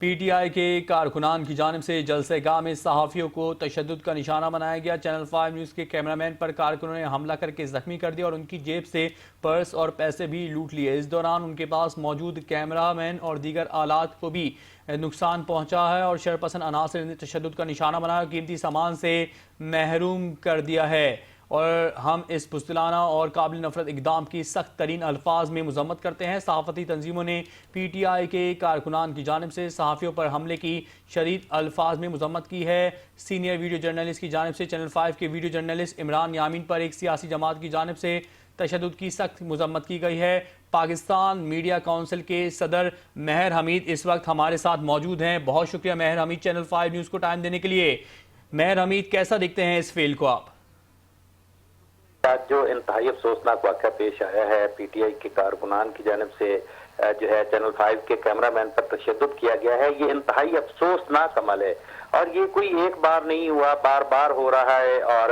P T I کے کارکنان کی جانب سے جلسہ گاہ میں صحافیوں کو تشدد کا نشانہ بنایا گیا۔ چینل 5 نیوز کے کیمرامین پر کارکنوں نے حملہ کر کے زخمی کر دیا اور ان کی جیب سے پرس اور پیسے بھی لوٹ لیے۔ اس دوران ان کے پاس موجود کیمرامین اور دیگر آلات کو بھی نقصان پہنچا ہے اور شرپسند عناصر نے تشدد کا نشانہ بنایا اور قیمتی سامان سے محروم کر دیا ہے اور ہم اس بزدلانہ اور قابل نفرت اقدام کی سخت ترین الفاظ میں مذمت کرتے ہیں۔ صحافتی تنظیموں نے پی ٹی آئی کے کارکنان کی جانب سے صحافیوں پر حملے کی شدید الفاظ میں مذمت کی ہے۔ سینئر ویڈیو جرنلسٹ کی جانب سے چینل 5 کے ویڈیو جرنلسٹ عمران یامین پر ایک سیاسی جماعت کی جانب سے تشدد کی سخت مذمت کی گئی ہے۔ پاکستان میڈیا کونسل کے صدر مہر حمید اس وقت ہمارے ساتھ موجود ہیں۔ بہت شکریہ مہر حمید چینل 5 نیوز کو ٹائم دینے کے لیے۔ مہر حمید، کیسا دیکھتے ہیں اس فیل کو آپ؟ آج جو انتہائی افسوسناک واقعہ پیش آیا ہے، پی ٹی آئی کے کارکنان کی جانب سے جو ہے چینل 5 کے کیمرامین پر تشدد کیا گیا ہے، یہ انتہائی افسوسناک عمل ہے اور یہ کوئی ایک بار نہیں ہوا، بار بار ہو رہا ہے اور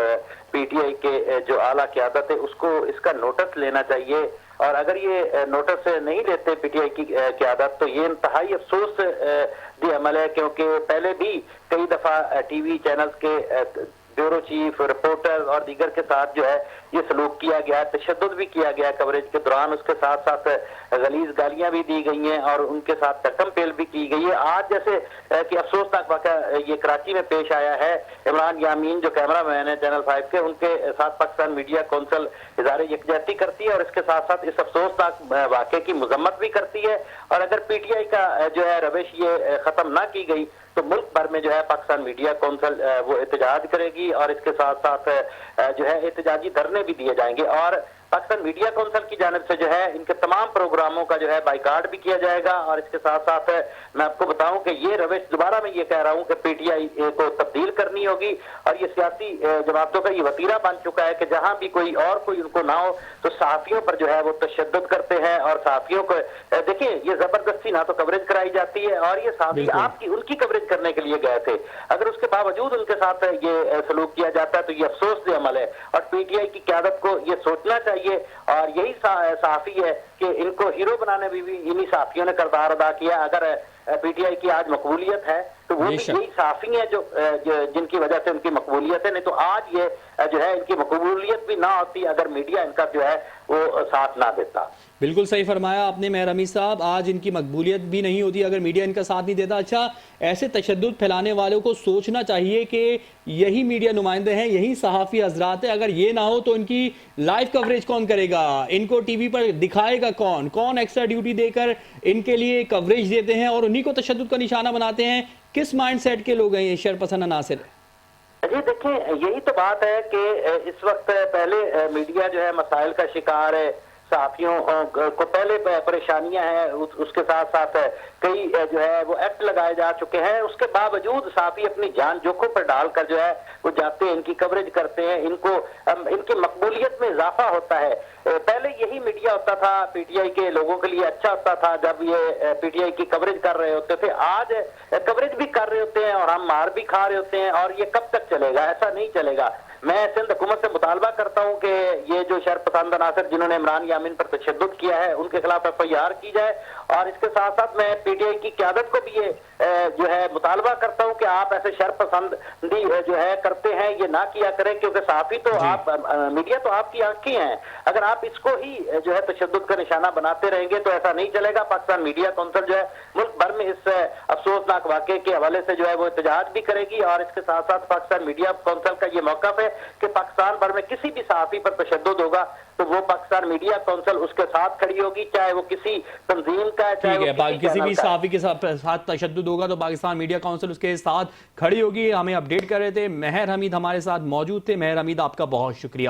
پی ٹی آئی کے جو اعلیٰ قیادت ہے اس کو اس کا نوٹس لینا چاہیے اور اگر یہ نوٹس نہیں لیتے پی ٹی آئی کی قیادت تو یہ انتہائی افسوس دی عمل ہے، کیونکہ پہلے بھی کئی دفعہ ٹی وی چینلز کے بیورو چیف، رپورٹر اور دیگر کے ساتھ جو ہے یہ سلوک کیا گیا ہے، تشدد بھی کیا گیا ہے کوریج کے دوران، اس کے ساتھ ساتھ غلیظ گالیاں بھی دی گئی ہیں اور ان کے ساتھ چکم پیل بھی کی گئی ہے۔ آج جیسے کہ افسوسناک واقعہ یہ کراچی میں پیش آیا ہے، عمران یامین جو کیمرہ مین ہے چینل 5 کے، ان کے ساتھ پاکستان میڈیا کونسل اظہار یکجہتی کرتی ہے اور اس کے ساتھ ساتھ اس افسوسناک واقعے کی مذمت بھی کرتی ہے اور اگر پی ٹی آئی کا جو ہے روش یہ ختم نہ کی گئی تو ملک بھر میں جو ہے پاکستان میڈیا کونسل وہ احتجاج کرے گی اور اس کے ساتھ ساتھ جو ہے احتجاجی دھرنے بھی دیے جائیں گے اور پاکستان میڈیا کونسل کی جانب سے جو ہے ان کے تمام پروگراموں کا جو ہے بائیکاٹ بھی کیا جائے گا اور اس کے ساتھ ساتھ میں آپ کو بتاؤں کہ یہ روش دوبارہ میں یہ کہہ رہا ہوں کہ پی ٹی آئی کو تبدیل کرنی ہوگی اور یہ سیاسی جماعتوں کا یہ وتیرہ بن چکا ہے کہ جہاں بھی کوئی ان کو نہ ہو تو صحافیوں پر جو ہے وہ تشدد کرتے ہیں اور صحافیوں کو دیکھیں یہ زبردستی نہ تو کوریج کرائی جاتی ہے اور یہ صحافی آپ کی ان کی کوریج کرنے کے لیے گئے تھے، اگر اس کے باوجود ان کے ساتھ یہ سلوک کیا جاتا ہے تو یہ افسوس دہ عمل ہے اور پی ٹی آئی کی قیادت کو یہ سوچنا چاہیے اور یہی صحافی ہے کہ ان کو ہیرو بنانے میں بھی انہی صحافیوں نے کردار ادا کیا۔ اگر پی ٹی آئی کی آج مقبولیت ہے تو وہ بھی یہی صحافی ہیں جو جن کی وجہ سے ان کی مقبولیت ہے، نہیں تو آج یہ جو ہے ان کی مقبولیت بھی نہ ہوتی اگر میڈیا ان کا جو ہے وہ ساتھ نہ دیتا۔ بالکل صحیح فرمایا آپ نے مہر حمید صاحب، آج ان کی مقبولیت بھی نہیں ہوتی اگر میڈیا ان کا ساتھ نہیں دیتا۔ اچھا، ایسے تشدد پھیلانے والوں کو سوچنا چاہیے کہ یہی میڈیا نمائندے ہیں، یہی صحافی حضرات ہیں، اگر یہ نہ ہو تو ان کی لائیو کوریج کون کرے گا؟ ان کو ٹی وی پر دکھائے گا کون ایکسٹرا ڈیوٹی دے کر ان کے لیے کوریج دیتے ہیں اور انہی کو تشدد کا نشانہ بناتے ہیں؟ کس مائنڈ سیٹ کے لوگ ہیں یہ شرپسند عناصر؟ جی دیکھیں، یہی تو بات ہے کہ اس وقت پہلے میڈیا جو ہے مسائل کا شکار ہے، صحافیوں کو پہلے پریشانیاں ہیں، اس کے ساتھ ساتھ کئی جو ہے وہ ایکٹ لگائے جا چکے ہیں، اس کے باوجود صحافی اپنی جان جوکھوں پر ڈال کر جو ہے وہ جاتے ہیں، ان کی کوریج کرتے ہیں، ان کی مقبولیت میں اضافہ ہوتا ہے۔ پہلے یہی میڈیا ہوتا تھا پی ٹی آئی کے لوگوں کے لیے اچھا ہوتا تھا جب یہ پی ٹی آئی کی کوریج کر رہے ہوتے تھے، آج کوریج بھی کر رہے ہوتے ہیں اور ہم مار بھی کھا رہے ہوتے ہیں اور یہ کب تک چلے گا؟ ایسا نہیں چلے گا۔ میں سندھ حکومت سے مطالبہ کرتا ہوں کہ یہ جو شرپسند عناصر جنہوں نے عمران یامین پر تشدد کیا ہے ان کے خلاف ایف آئی آر کی جائے اور اس کے ساتھ ساتھ میں پی ٹی آئی کی قیادت کو بھی یہ جو ہے مطالبہ کرتا ہوں کہ آپ ایسے شرپسندی جو ہے کرتے ہیں یہ نہ کیا کریں، کیونکہ صحافی تو آپ میڈیا تو آپ کی آنکھیں ہیں، اگر آپ اس کو ہی جو ہے تشدد کا نشانہ بناتے رہیں گے تو ایسا نہیں چلے گا۔ پاکستان میڈیا کونسل جو ہے ملک بھر میں اس افسوسناک واقعے کے حوالے سے جو ہے وہ احتجاج بھی کرے گی اور اس کے ساتھ ساتھ پاکستان میڈیا کونسل کا یہ موقف ہے کہ پاکستان بھر میں کسی بھی صحافی پر تشدد ہوگا تو وہ پاکستان میڈیا کونسل اس کے ساتھ کھڑی ہوگی، چاہے وہ کسی تنظیم کا ہے چاہے وہ کسی بھی صحافی کے ساتھ تشدد ہوگا تو پاکستان میڈیا کونسل اس کے ساتھ کھڑی ہوگی۔ ہمیں اپڈیٹ کر رہے تھے مہر حمید، ہمارے ساتھ موجود تھے۔ مہر حمید، آپ کا بہت شکریہ۔